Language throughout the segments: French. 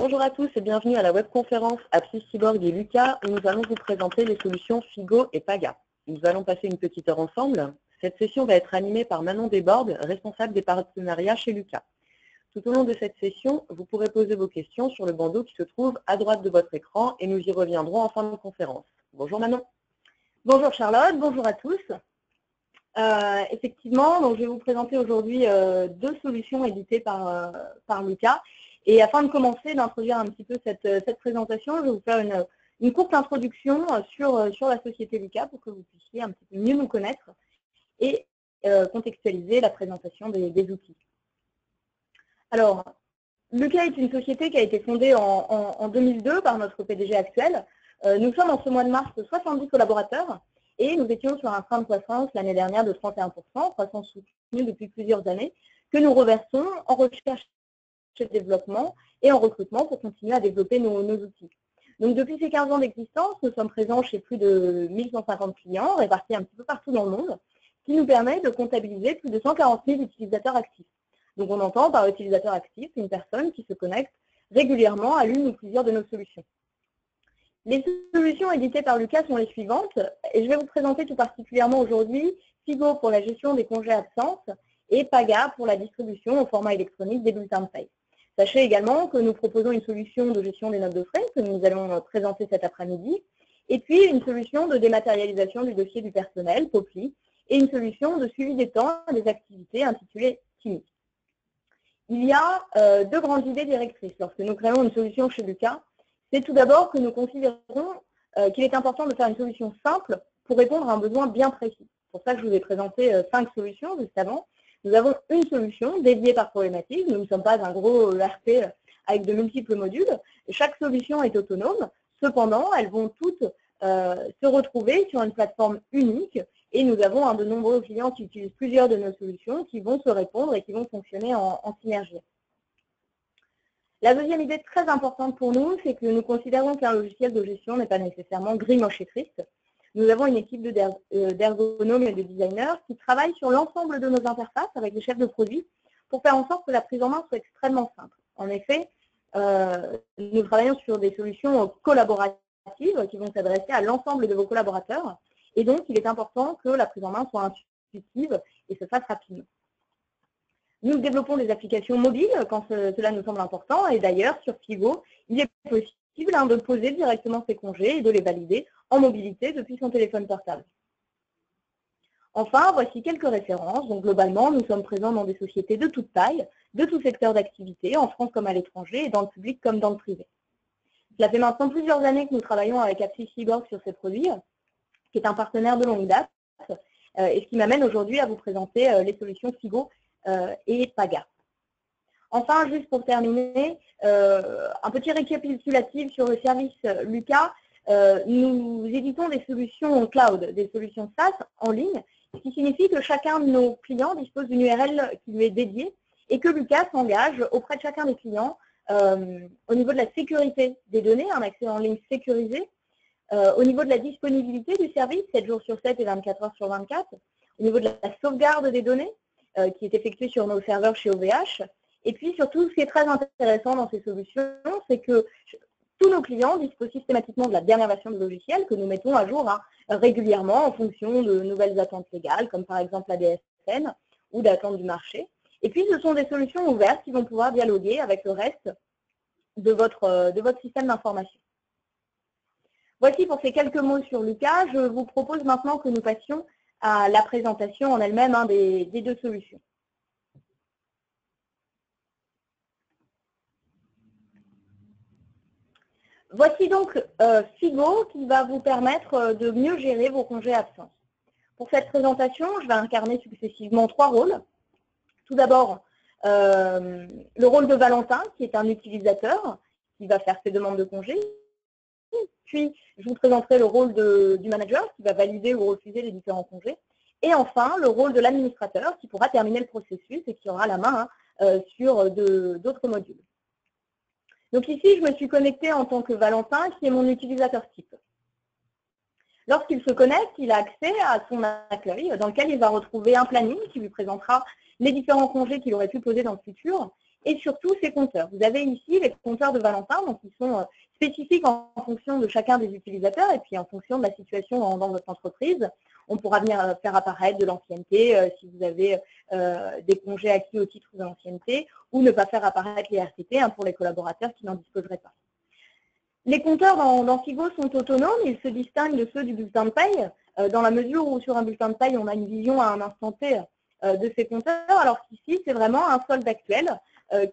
Bonjour à tous et bienvenue à la webconférence Appli Cyborg et Lucas où nous allons vous présenter les solutions Figo et Paga. Nous allons passer une petite heure ensemble. Cette session va être animée par Manon Desbordes, responsable des partenariats chez Lucas. Tout au long de cette session, vous pourrez poser vos questions sur le bandeau qui se trouve à droite de votre écran et nous y reviendrons en fin de conférence. Bonjour Manon. Bonjour Charlotte, bonjour à tous. Effectivement, donc je vais vous présenter aujourd'hui deux solutions éditées par Lucas. Et afin de commencer, d'introduire un petit peu cette présentation, je vais vous faire une courte introduction sur la société Lucas pour que vous puissiez un petit peu mieux nous connaître et contextualiser la présentation des outils. Alors, Lucas est une société qui a été fondée en 2002 par notre PDG actuel. Nous sommes en ce mois de mars 70 collaborateurs et nous étions sur un train de croissance l'année dernière de 31%, croissance soutenue depuis plusieurs années, que nous reversons en recherche et développement et en recrutement pour continuer à développer nos outils. Donc depuis ces 15 ans d'existence, nous sommes présents chez plus de 1150 clients répartis un petit peu partout dans le monde, ce qui nous permet de comptabiliser plus de 140 000 utilisateurs actifs. Donc on entend par utilisateur actif une personne qui se connecte régulièrement à l'une ou plusieurs de nos solutions. Les solutions éditées par Lucas sont les suivantes, et je vais vous présenter tout particulièrement aujourd'hui Figo pour la gestion des congés absence et Paga pour la distribution au format électronique des bulletins de paye. Sachez également que nous proposons une solution de gestion des notes de frais que nous allons présenter cet après-midi, et puis une solution de dématérialisation du dossier du personnel, Popli, et une solution de suivi des temps et des activités intitulée Timi. Il y a deux grandes idées directrices lorsque nous créons une solution chez Lucas. C'est tout d'abord que nous considérons qu'il est important de faire une solution simple pour répondre à un besoin bien précis. C'est pour ça que je vous ai présenté 5 solutions juste avant. Nous avons une solution dédiée par problématique. Nous ne sommes pas un gros ERP avec de multiples modules. Chaque solution est autonome. Cependant, elles vont toutes se retrouver sur une plateforme unique. Et nous avons de nombreux clients qui utilisent plusieurs de nos solutions qui vont se répondre et qui vont fonctionner en synergie. La deuxième idée très importante pour nous, c'est que nous considérons qu'un logiciel de gestion n'est pas nécessairement gris, moche et triste. Nous avons une équipe d'ergonomes et de designers qui travaillent sur l'ensemble de nos interfaces avec les chefs de produits pour faire en sorte que la prise en main soit extrêmement simple. En effet, nous travaillons sur des solutions collaboratives qui vont s'adresser à l'ensemble de vos collaborateurs et donc il est important que la prise en main soit intuitive et se fasse rapidement. Nous développons des applications mobiles quand cela nous semble important et d'ailleurs sur Figo, il est possible de poser directement ses congés et de les valider en mobilité depuis son téléphone portable. Enfin, voici quelques références. Donc globalement, nous sommes présents dans des sociétés de toute taille, de tout secteur d'activité, en France comme à l'étranger et dans le public comme dans le privé. Cela fait maintenant plusieurs années que nous travaillons avec Appli Cyborg sur ces produits, qui est un partenaire de longue date, et ce qui m'amène aujourd'hui à vous présenter les solutions Figo et Paga. Enfin, juste pour terminer, un petit récapitulatif sur le service Lucas. Nous éditons des solutions cloud, des solutions SaaS en ligne, ce qui signifie que chacun de nos clients dispose d'une URL qui lui est dédiée et que Lucas s'engage auprès de chacun des clients au niveau de la sécurité des données, un accès en ligne sécurisé, au niveau de la disponibilité du service, 7 jours sur 7 et 24 heures sur 24, au niveau de la sauvegarde des données, qui est effectuée sur nos serveurs chez OVH. Et puis surtout, ce qui est très intéressant dans ces solutions, c'est que tous nos clients disposent systématiquement de la dernière version du logiciel que nous mettons à jour régulièrement en fonction de nouvelles attentes légales, comme par exemple la DSN ou d'attente du marché. Et puis, ce sont des solutions ouvertes qui vont pouvoir dialoguer avec le reste de votre système d'information. Voici pour ces quelques mots sur Lucas. Je vous propose maintenant que nous passions à la présentation en elle-même des deux solutions. Voici donc Figo qui va vous permettre de mieux gérer vos congés absence. Pour cette présentation, je vais incarner successivement 3 rôles. Tout d'abord, le rôle de Valentin, qui est un utilisateur qui va faire ses demandes de congés. Puis, je vous présenterai le rôle du manager qui va valider ou refuser les différents congés. Et enfin, le rôle de l'administrateur qui pourra terminer le processus et qui aura la main sur d'autres modules. Donc ici, je me suis connectée en tant que Valentin, qui est mon utilisateur type. Lorsqu'il se connecte, il a accès à son accueil, dans lequel il va retrouver un planning qui lui présentera les différents congés qu'il aurait pu poser dans le futur, et surtout ses compteurs. Vous avez ici les compteurs de Valentin, donc ils sont spécifiques en fonction de chacun des utilisateurs et puis en fonction de la situation dans votre entreprise. On pourra venir faire apparaître de l'ancienneté si vous avez des congés acquis au titre de l'ancienneté ou ne pas faire apparaître les RTT pour les collaborateurs qui n'en disposeraient pas. Les compteurs dans Figo sont autonomes, ils se distinguent de ceux du bulletin de paye dans la mesure où sur un bulletin de paye, on a une vision à un instant T de ces compteurs, alors qu'ici, c'est vraiment un solde actuel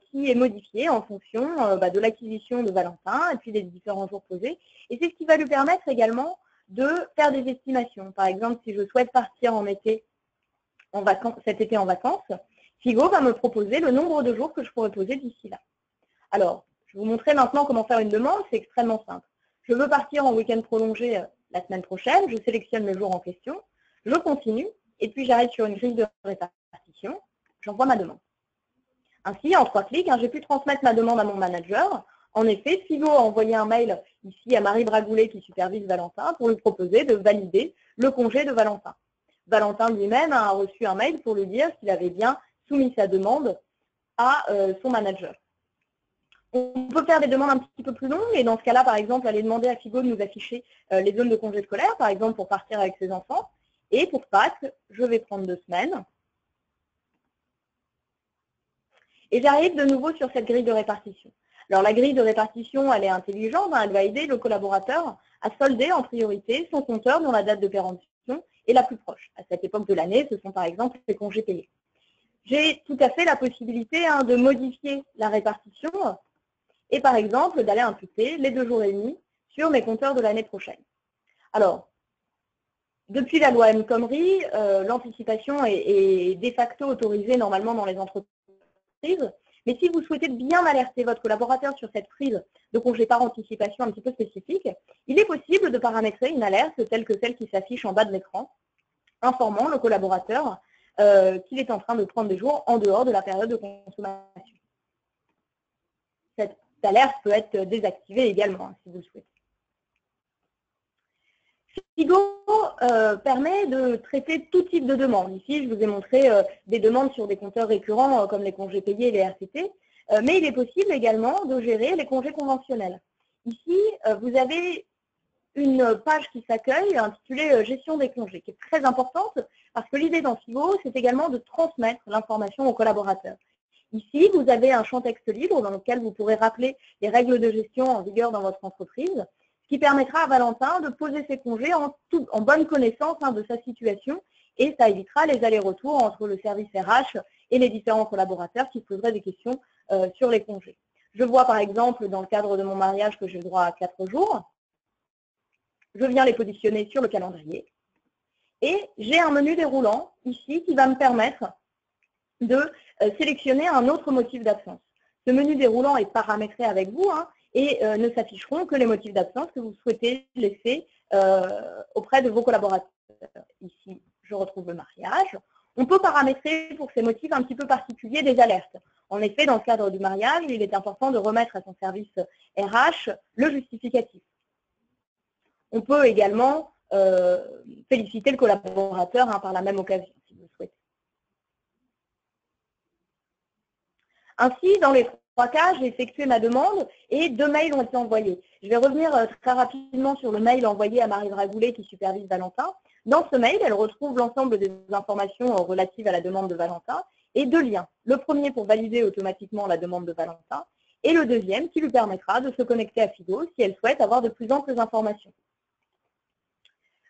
qui est modifié en fonction de l'acquisition de Valentin et puis des différents jours posés. Et c'est ce qui va lui permettre également de faire des estimations. Par exemple, si je souhaite partir en été, cet été en vacances, Figo va me proposer le nombre de jours que je pourrais poser d'ici là. Alors, je vais vous montrer maintenant comment faire une demande, c'est extrêmement simple. Je veux partir en week-end prolongé la semaine prochaine, je sélectionne le jour en question, je continue, et puis j'arrive sur une grille de répartition, j'envoie ma demande. Ainsi, en 3 clics, j'ai pu transmettre ma demande à mon manager. En effet, Figo a envoyé un mail ici à Marie Bragoulet qui supervise Valentin pour lui proposer de valider le congé de Valentin. Valentin lui-même a reçu un mail pour lui dire qu'il avait bien soumis sa demande à son manager. On peut faire des demandes un petit peu plus longues et dans ce cas-là, par exemple, aller demander à Figo de nous afficher les zones de congés scolaires, par exemple pour partir avec ses enfants. Et pour Pâques, je vais prendre 2 semaines. Et j'arrive de nouveau sur cette grille de répartition. Alors la grille de répartition, elle est intelligente, elle va aider le collaborateur à solder en priorité son compteur dont la date de péremption est la plus proche. À cette époque de l'année, ce sont par exemple les congés payés. J'ai tout à fait la possibilité de modifier la répartition et par exemple d'aller imputer les 2 jours et demi sur mes compteurs de l'année prochaine. Alors, depuis la loi El Khomri, l'anticipation est de facto autorisée normalement dans les entreprises. Mais si vous souhaitez bien alerter votre collaborateur sur cette prise de congé par anticipation un petit peu spécifique, il est possible de paramétrer une alerte telle que celle qui s'affiche en bas de l'écran, informant le collaborateur qu'il est en train de prendre des jours en dehors de la période de consommation. Cette alerte peut être désactivée également, si vous le souhaitez. Figo permet de traiter tout type de demandes. Ici, je vous ai montré des demandes sur des compteurs récurrents comme les congés payés et les RTT, mais il est possible également de gérer les congés conventionnels. Ici, vous avez une page qui s'accueille intitulée « Gestion des congés » qui est très importante parce que l'idée dans Figo, c'est également de transmettre l'information aux collaborateurs. Ici, vous avez un champ texte libre dans lequel vous pourrez rappeler les règles de gestion en vigueur dans votre entreprise, ce qui permettra à Valentin de poser ses congés en bonne connaissance de sa situation et ça évitera les allers-retours entre le service RH et les différents collaborateurs qui poseraient des questions sur les congés. Je vois par exemple dans le cadre de mon mariage que j'ai le droit à 4 jours. Je viens les positionner sur le calendrier et j'ai un menu déroulant ici qui va me permettre de sélectionner un autre motif d'absence. Ce menu déroulant est paramétré avec vous et ne s'afficheront que les motifs d'absence que vous souhaitez laisser auprès de vos collaborateurs. Ici, je retrouve le mariage. On peut paramétrer pour ces motifs un petit peu particuliers des alertes. En effet, dans le cadre du mariage, il est important de remettre à son service RH le justificatif. On peut également féliciter le collaborateur par la même occasion, si vous le souhaitez. Ainsi, dans les 3 cas, j'ai effectué ma demande et 2 mails ont été envoyés. Je vais revenir très rapidement sur le mail envoyé à Marie Bragoulet qui supervise Valentin. Dans ce mail, elle retrouve l'ensemble des informations relatives à la demande de Valentin et 2 liens. Le premier pour valider automatiquement la demande de Valentin et le deuxième qui lui permettra de se connecter à Figo si elle souhaite avoir de plus amples informations.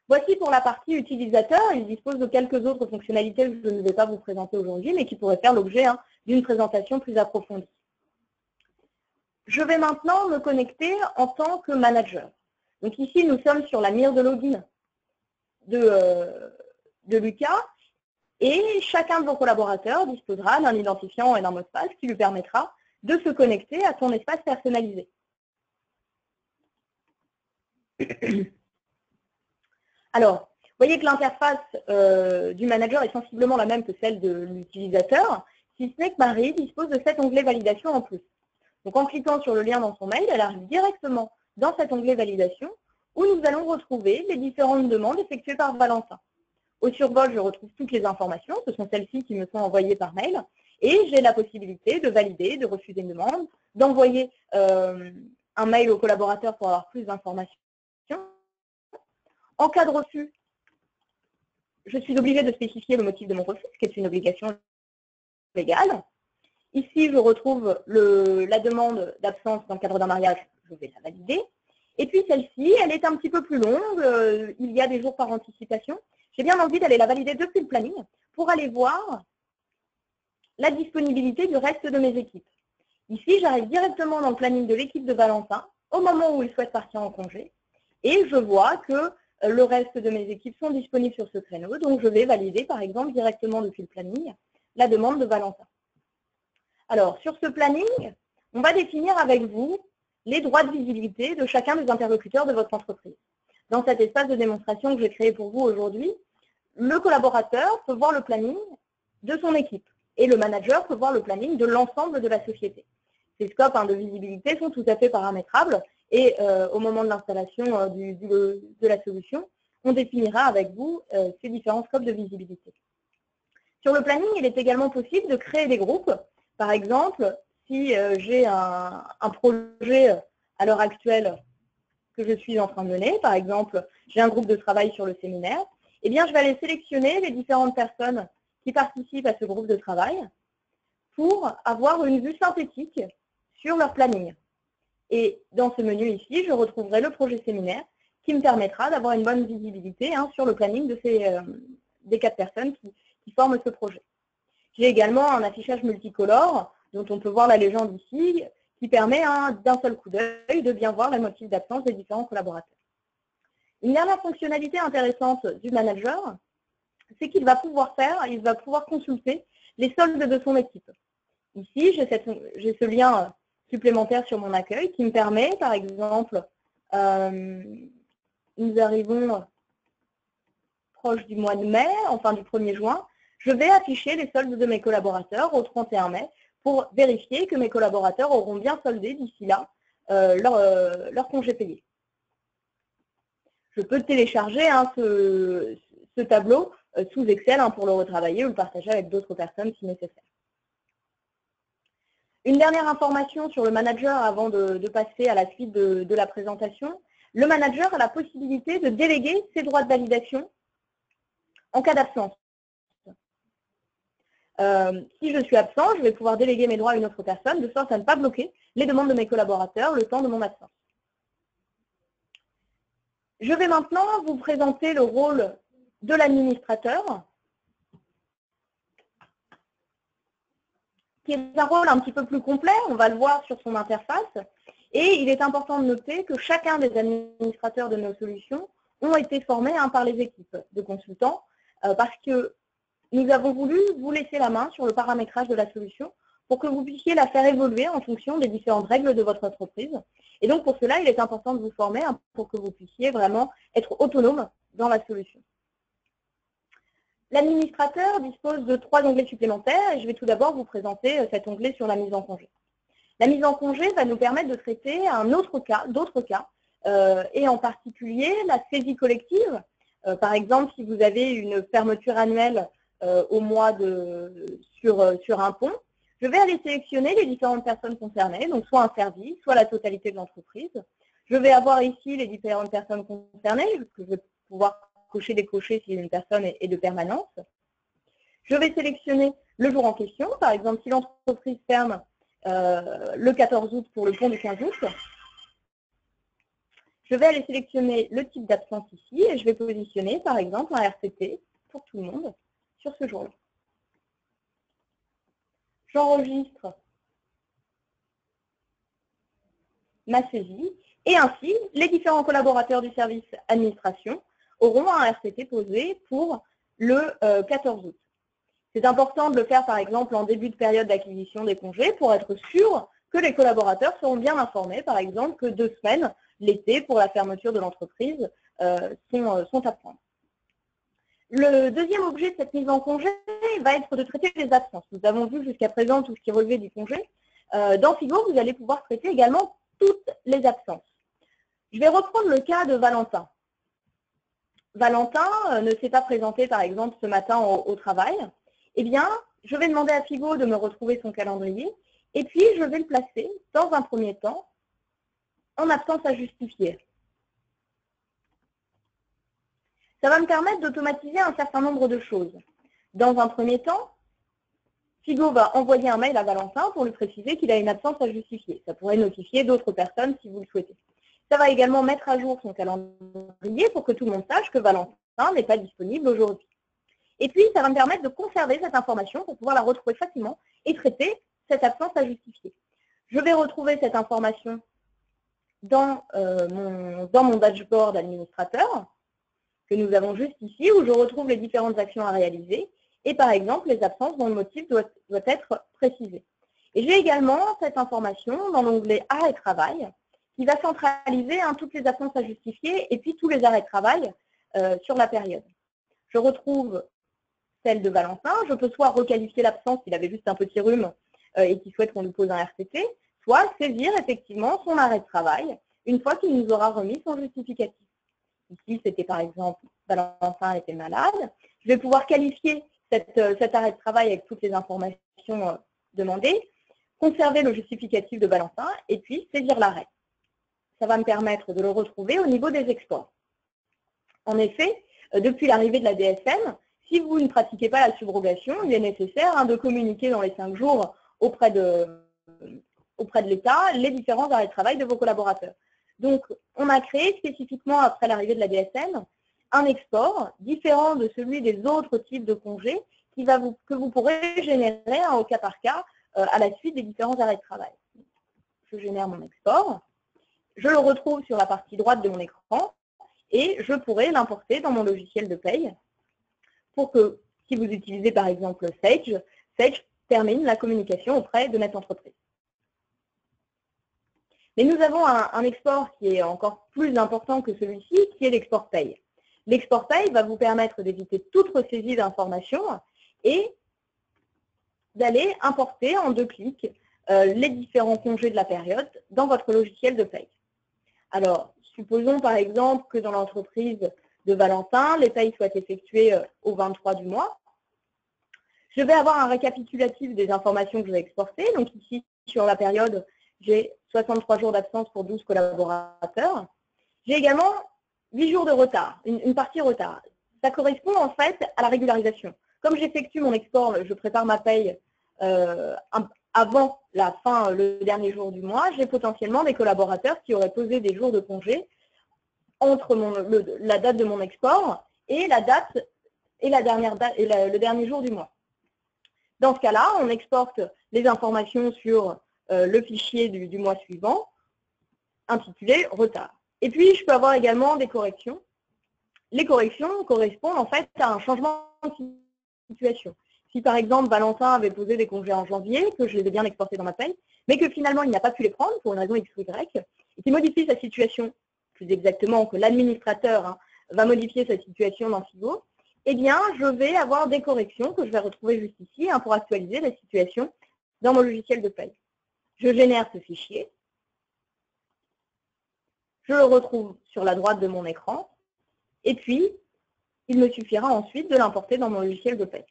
Voici pour la partie utilisateur. Il dispose de quelques autres fonctionnalités que je ne vais pas vous présenter aujourd'hui, mais qui pourraient faire l'objet d'une présentation plus approfondie. Je vais maintenant me connecter en tant que manager. Donc ici, nous sommes sur la mire de login de Lucas et chacun de vos collaborateurs disposera d'un identifiant et d'un mot de passe qui lui permettra de se connecter à son espace personnalisé. Alors, vous voyez que l'interface du manager est sensiblement la même que celle de l'utilisateur, si ce n'est que Marie dispose de cet onglet validation en plus. Donc en cliquant sur le lien dans son mail, elle arrive directement dans cet onglet validation où nous allons retrouver les différentes demandes effectuées par Valentin. Au survol, je retrouve toutes les informations, ce sont celles-ci qui me sont envoyées par mail. Et j'ai la possibilité de valider, de refuser une demande, d'envoyer un mail au collaborateur pour avoir plus d'informations. En cas de refus, je suis obligée de spécifier le motif de mon refus, ce qui est une obligation légale. Ici, je retrouve la demande d'absence dans le cadre d'un mariage, je vais la valider. Et puis celle-ci, elle est un petit peu plus longue, il y a des jours par anticipation. J'ai bien envie d'aller la valider depuis le planning pour aller voir la disponibilité du reste de mes équipes. Ici, j'arrive directement dans le planning de l'équipe de Valentin au moment où il souhaite partir en congé et je vois que le reste de mes équipes sont disponibles sur ce créneau, donc je vais valider par exemple directement depuis le planning la demande de Valentin. Alors, sur ce planning, on va définir avec vous les droits de visibilité de chacun des interlocuteurs de votre entreprise. Dans cet espace de démonstration que j'ai créé pour vous aujourd'hui, le collaborateur peut voir le planning de son équipe et le manager peut voir le planning de l'ensemble de la société. Ces scopes de visibilité sont tout à fait paramétrables et au moment de l'installation de la solution, on définira avec vous ces différents scopes de visibilité. Sur le planning, il est également possible de créer des groupes. Par exemple, si j'ai un projet à l'heure actuelle que je suis en train de mener, par exemple, j'ai un groupe de travail sur le séminaire, eh bien, je vais aller sélectionner les différentes personnes qui participent à ce groupe de travail pour avoir une vue synthétique sur leur planning. Et dans ce menu ici, je retrouverai le projet séminaire qui me permettra d'avoir une bonne visibilité sur le planning de des 4 personnes qui forment ce projet. J'ai également un affichage multicolore dont on peut voir la légende ici, qui permet d'un seul coup d'œil de bien voir les motifs d'absence des différents collaborateurs. Une dernière fonctionnalité intéressante du manager, c'est qu'il va pouvoir consulter les soldes de son équipe. Ici, j'ai ce lien supplémentaire sur mon accueil qui me permet, par exemple, nous arrivons proche du mois de mai, enfin du 1er juin, je vais afficher les soldes de mes collaborateurs au 31 mai pour vérifier que mes collaborateurs auront bien soldé d'ici là leur congé payé. Je peux télécharger ce tableau sous Excel pour le retravailler ou le partager avec d'autres personnes si nécessaire. Une dernière information sur le manager avant de passer à la suite de la présentation. Le manager a la possibilité de déléguer ses droits de validation en cas d'absence. Si je suis absent, je vais pouvoir déléguer mes droits à une autre personne de sorte à ne pas bloquer les demandes de mes collaborateurs le temps de mon absence. Je vais maintenant vous présenter le rôle de l'administrateur, qui est un rôle un petit peu plus complet, on va le voir sur son interface. Et il est important de noter que chacun des administrateurs de nos solutions ont été formés par les équipes de consultants parce que nous avons voulu vous laisser la main sur le paramétrage de la solution pour que vous puissiez la faire évoluer en fonction des différentes règles de votre entreprise. Et donc, pour cela, il est important de vous former pour que vous puissiez vraiment être autonome dans la solution. L'administrateur dispose de 3 onglets supplémentaires et je vais tout d'abord vous présenter cet onglet sur la mise en congé. La mise en congé va nous permettre de traiter d'autres cas, et en particulier la saisie collective. Par exemple, si vous avez une fermeture annuelle au mois sur un pont, je vais aller sélectionner les différentes personnes concernées, donc soit un service, soit la totalité de l'entreprise. Je vais avoir ici les différentes personnes concernées, que je vais pouvoir cocher, décocher si une personne est de permanence. Je vais sélectionner le jour en question, par exemple si l'entreprise ferme le 14 août pour le pont du 15 août. Je vais aller sélectionner le type d'absence ici et je vais positionner par exemple un RCT pour tout le monde sur ce jour-là. J'enregistre ma saisie et ainsi les différents collaborateurs du service administration auront un RCT posé pour le 14 août. C'est important de le faire par exemple en début de période d'acquisition des congés pour être sûr que les collaborateurs seront bien informés, par exemple que 2 semaines l'été pour la fermeture de l'entreprise sont à prendre. Le deuxième objet de cette mise en congé va être de traiter les absences. Nous avons vu jusqu'à présent tout ce qui relevait du congé. Dans Figo, vous allez pouvoir traiter également toutes les absences. Je vais reprendre le cas de Valentin. Valentin ne s'est pas présenté par exemple ce matin au travail. Eh bien, je vais demander à Figo de me retrouver son calendrier et puis je vais le placer dans un premier temps en absence à justifier. Ça va me permettre d'automatiser un certain nombre de choses. Dans un premier temps, Figo va envoyer un mail à Valentin pour lui préciser qu'il a une absence à justifier. Ça pourrait notifier d'autres personnes si vous le souhaitez. Ça va également mettre à jour son calendrier pour que tout le monde sache que Valentin n'est pas disponible aujourd'hui. Et puis, ça va me permettre de conserver cette information pour pouvoir la retrouver facilement et traiter cette absence à justifier. Je vais retrouver cette information dans mon dashboard administrateur que nous avons juste ici, où je retrouve les différentes actions à réaliser et par exemple les absences dont le motif doit être précisé. Et j'ai également cette information dans l'onglet Arrêt de travail qui va centraliser toutes les absences à justifier et puis tous les arrêts de travail sur la période. Je retrouve celle de Valentin. Je peux soit requalifier l'absence s'il avait juste un petit rhume et qu'il souhaite qu'on lui pose un RTT, soit saisir effectivement son arrêt de travail une fois qu'il nous aura remis son justificatif. Ici, c'était par exemple, Valentin était malade. Je vais pouvoir qualifier cet arrêt de travail avec toutes les informations demandées, conserver le justificatif de Valentin et puis saisir l'arrêt. Ça va me permettre de le retrouver au niveau des exports. En effet, depuis l'arrivée de la DSM, si vous ne pratiquez pas la subrogation, il est nécessaire de communiquer dans les 5 jours auprès de l'État les différents arrêts de travail de vos collaborateurs. Donc, on a créé spécifiquement après l'arrivée de la DSM un export différent de celui des autres types de congés que vous pourrez générer au cas par cas à la suite des différents arrêts de travail. Je génère mon export, je le retrouve sur la partie droite de mon écran et je pourrai l'importer dans mon logiciel de paye pour que, si vous utilisez par exemple Sage, Sage termine la communication auprès de NetEntreprise. Mais nous avons un export qui est encore plus important que celui-ci, qui est l'export paye. L'export paye va vous permettre d'éviter toute ressaisie d'informations et d'aller importer en 2 clics les différents congés de la période dans votre logiciel de paye. Alors, supposons par exemple que dans l'entreprise de Valentin, les payes soient effectuées au 23 du mois. Je vais avoir un récapitulatif des informations que je vais exporter. Donc ici, sur la période, j'ai 63 jours d'absence pour 12 collaborateurs. J'ai également 8 jours de retard, une partie retard. Ça correspond en fait à la régularisation. Comme j'effectue mon export, je prépare ma paye avant la fin, le dernier jour du mois, j'ai potentiellement des collaborateurs qui auraient posé des jours de congé entre la date de mon export et la date et le dernier jour du mois. Dans ce cas-là, on exporte les informations sur le fichier du mois suivant, intitulé retard. Et puis, je peux avoir également des corrections. Les corrections correspondent en fait à un changement de situation. Si par exemple, Valentin avait posé des congés en janvier, que je les ai bien exportés dans ma paye, mais que finalement, il n'a pas pu les prendre pour une raison X ou Y, et qui modifie sa situation, plus exactement que l'administrateur va modifier sa situation dans Figo, eh bien, je vais avoir des corrections que je vais retrouver juste ici pour actualiser la situation dans mon logiciel de paye. Je génère ce fichier. Je le retrouve sur la droite de mon écran. Et puis, il me suffira ensuite de l'importer dans mon logiciel de paye.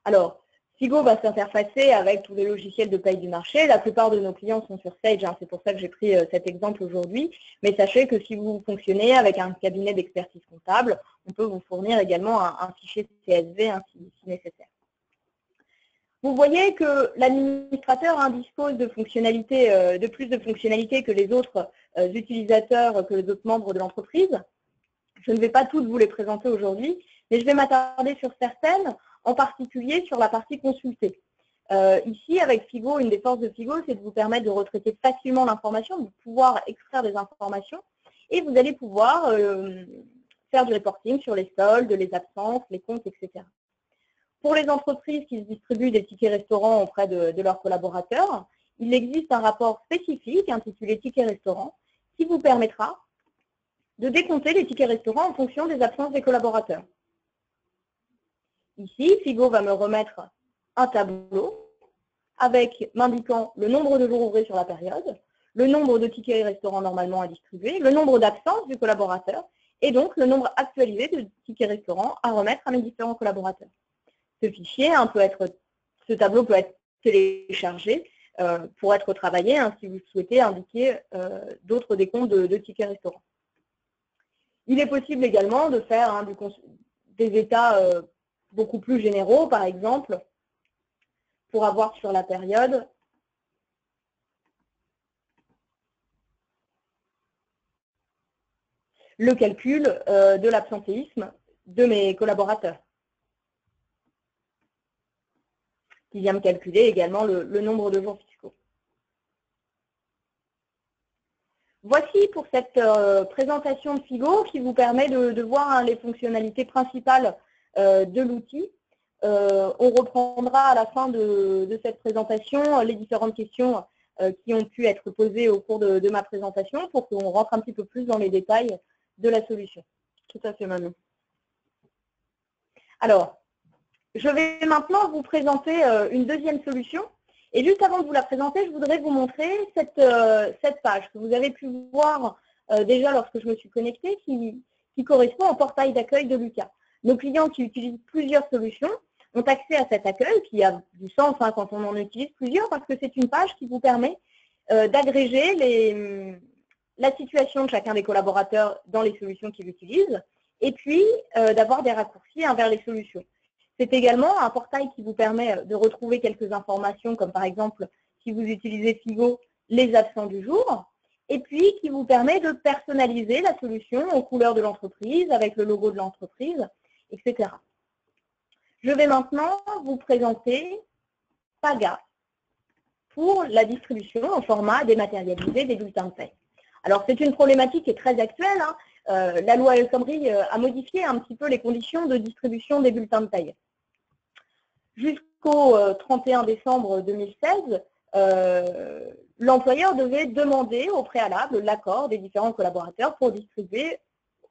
Alors, Figo va s'interfacer avec tous les logiciels de paye du marché. La plupart de nos clients sont sur Sage, c'est pour ça que j'ai pris cet exemple aujourd'hui. Mais sachez que si vous fonctionnez avec un cabinet d'expertise comptable, on peut vous fournir également un fichier CSV si nécessaire. Vous voyez que l'administrateur dispose de fonctionnalités, de plus de fonctionnalités que les autres utilisateurs, que les autres membres de l'entreprise. Je ne vais pas toutes vous les présenter aujourd'hui, mais je vais m'attarder sur certaines, en particulier sur la partie consultée. Ici, avec Figo, une des forces de Figo, c'est de vous permettre de retraiter facilement l'information, de pouvoir extraire des informations, et vous allez pouvoir faire du reporting sur les soldes, les absences, les comptes, etc. Pour les entreprises qui distribuent des tickets restaurants auprès de leurs collaborateurs, il existe un rapport spécifique intitulé Tickets restaurants qui vous permettra de décompter les tickets restaurants en fonction des absences des collaborateurs. Ici, Figo va me remettre un tableau avec m'indiquant le nombre de jours ouvrés sur la période, le nombre de tickets restaurants normalement à distribuer, le nombre d'absences du collaborateur et donc le nombre actualisé de tickets restaurants à remettre à mes différents collaborateurs. Ce fichier, ce tableau peut être téléchargé pour être travaillé si vous souhaitez indiquer d'autres décomptes de tickets restaurants. Il est possible également de faire des états beaucoup plus généraux, par exemple, pour avoir sur la période le calcul de l'absentéisme de mes collaborateurs, qui vient me calculer également le nombre de jours fiscaux. Voici pour cette présentation de Figo qui vous permet de voir les fonctionnalités principales de l'outil. On reprendra à la fin de cette présentation les différentes questions qui ont pu être posées au cours de ma présentation pour qu'on rentre un petit peu plus dans les détails de la solution. Tout à fait, Manon. Alors, je vais maintenant vous présenter une deuxième solution. Et juste avant de vous la présenter, je voudrais vous montrer cette page que vous avez pu voir déjà lorsque je me suis connectée, qui correspond au portail d'accueil de Lucas. Nos clients qui utilisent plusieurs solutions ont accès à cet accueil qui a du sens quand on en utilise plusieurs, parce que c'est une page qui vous permet d'agréger la situation de chacun des collaborateurs dans les solutions qu'ils utilisent, et puis d'avoir des raccourcis vers les solutions. C'est également un portail qui vous permet de retrouver quelques informations, comme par exemple, si vous utilisez Figo, les absents du jour, et puis qui vous permet de personnaliser la solution aux couleurs de l'entreprise, avec le logo de l'entreprise, etc. Je vais maintenant vous présenter Paga pour la distribution en format dématérialisé des bulletins de paie. Alors, c'est une problématique qui est très actuelle. La loi El Khomri a modifié un petit peu les conditions de distribution des bulletins de paie. Jusqu'au 31 décembre 2016, l'employeur devait demander au préalable l'accord des différents collaborateurs pour distribuer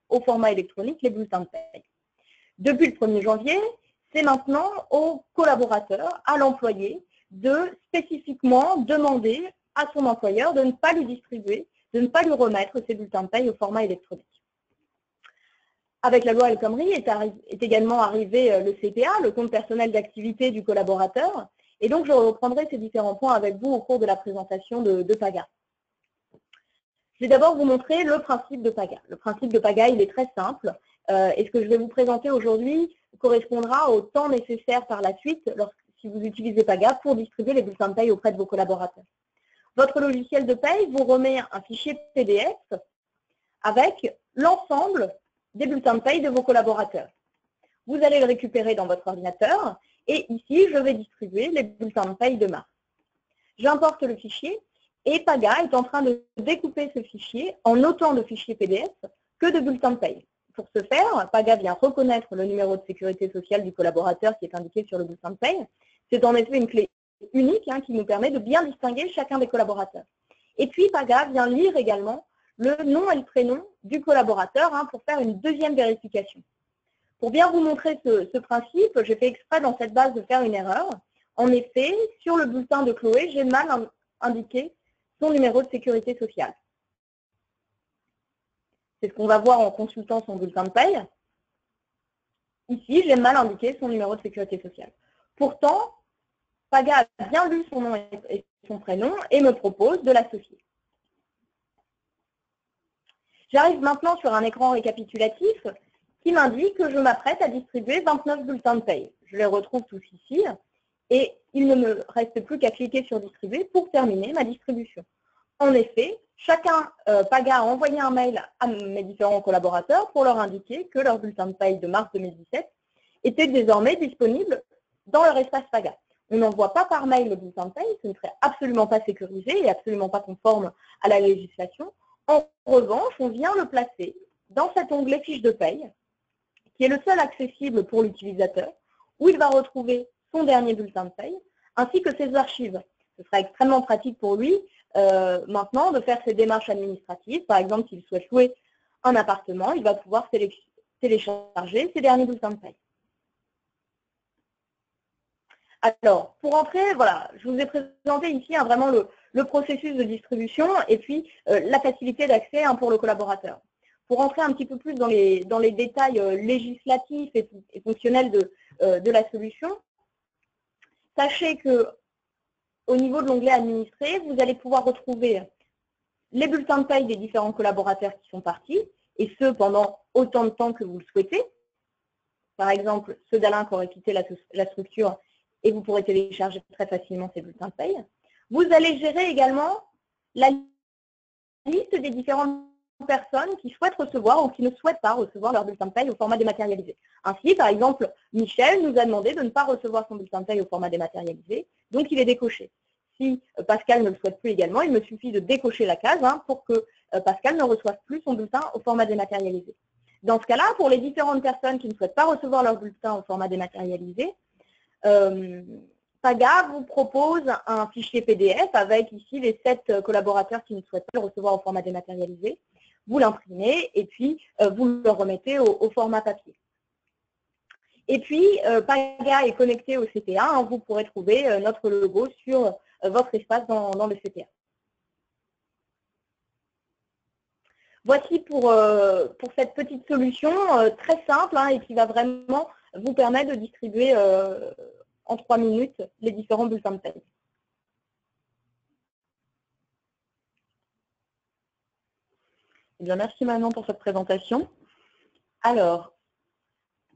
au format électronique les bulletins de paie. Depuis le 1er janvier, c'est maintenant au collaborateur, à l'employé, de spécifiquement demander à son employeur de ne pas lui distribuer, de ne pas lui remettre ses bulletins de paie au format électronique. Avec la loi El Khomri est également arrivé le CPA, le compte personnel d'activité du collaborateur, et donc je reprendrai ces différents points avec vous au cours de la présentation de Paga. Je vais d'abord vous montrer le principe de Paga. Le principe de Paga, il est très simple, et ce que je vais vous présenter aujourd'hui correspondra au temps nécessaire par la suite si vous utilisez Paga pour distribuer les bulletins de paie auprès de vos collaborateurs. Votre logiciel de paie vous remet un fichier PDF avec l'ensemble des bulletins de paie de vos collaborateurs. Vous allez le récupérer dans votre ordinateur et ici, je vais distribuer les bulletins de paie de mars. J'importe le fichier et Paga est en train de découper ce fichier en autant de fichiers PDF que de bulletins de paie. Pour ce faire, Paga vient reconnaître le numéro de sécurité sociale du collaborateur qui est indiqué sur le bulletin de paie. C'est en effet une clé unique qui nous permet de bien distinguer chacun des collaborateurs. Et puis Paga vient lire également le nom et le prénom du collaborateur pour faire une deuxième vérification. Pour bien vous montrer ce principe, j'ai fait exprès dans cette base de faire une erreur. En effet, sur le bulletin de Chloé, j'ai mal indiqué son numéro de sécurité sociale. C'est ce qu'on va voir en consultant son bulletin de paie. Ici, j'ai mal indiqué son numéro de sécurité sociale. Pourtant, Paga a bien lu son nom et son prénom et me propose de l'associer. J'arrive maintenant sur un écran récapitulatif qui m'indique que je m'apprête à distribuer 29 bulletins de paie. Je les retrouve tous ici et il ne me reste plus qu'à cliquer sur distribuer pour terminer ma distribution. En effet, Paga a envoyé un mail à mes différents collaborateurs pour leur indiquer que leur bulletin de paie de mars 2017 était désormais disponible dans leur espace Paga. On n'envoie pas par mail le bulletin de paie, ce ne serait absolument pas sécurisé et absolument pas conforme à la législation. En revanche, on vient le placer dans cet onglet fiche de paie, qui est le seul accessible pour l'utilisateur, où il va retrouver son dernier bulletin de paie, ainsi que ses archives. Ce sera extrêmement pratique pour lui maintenant de faire ses démarches administratives. Par exemple, s'il souhaite louer un appartement, il va pouvoir télécharger ses derniers bulletins de paie. Alors, pour entrer, voilà, je vous ai présenté ici vraiment le processus de distribution et puis la facilité d'accès pour le collaborateur. pour entrer un petit peu plus dans les détails législatifs et fonctionnels de la solution, sachez que au niveau de l'onglet administré, vous allez pouvoir retrouver les bulletins de paye des différents collaborateurs qui sont partis, et ce pendant autant de temps que vous le souhaitez. Par exemple, ceux d'Alain qui auraient quitté la structure, et vous pourrez télécharger très facilement ces bulletins de paye. Vous allez gérer également la liste des différentes personnes qui souhaitent recevoir ou qui ne souhaitent pas recevoir leur bulletin de paye au format dématérialisé. Ainsi, par exemple, Michel nous a demandé de ne pas recevoir son bulletin de paye au format dématérialisé, donc il est décoché. Si Pascal ne le souhaite plus également, il me suffit de décocher la case pour que Pascal ne reçoive plus son bulletin au format dématérialisé. Dans ce cas-là, pour les différentes personnes qui ne souhaitent pas recevoir leur bulletin au format dématérialisé, Paga vous propose un fichier PDF avec ici les 7 collaborateurs qui ne souhaitent pas le recevoir au format dématérialisé. Vous l'imprimez et puis vous le remettez au format papier. Et puis, Paga est connecté au CPA. Vous pourrez trouver notre logo sur votre espace dans le CPA. Voici pour cette petite solution très simple et qui va vraiment vous permettre de distribuer en 3 minutes les différents bulletins de paye. Eh bien, merci Manon pour cette présentation. Alors,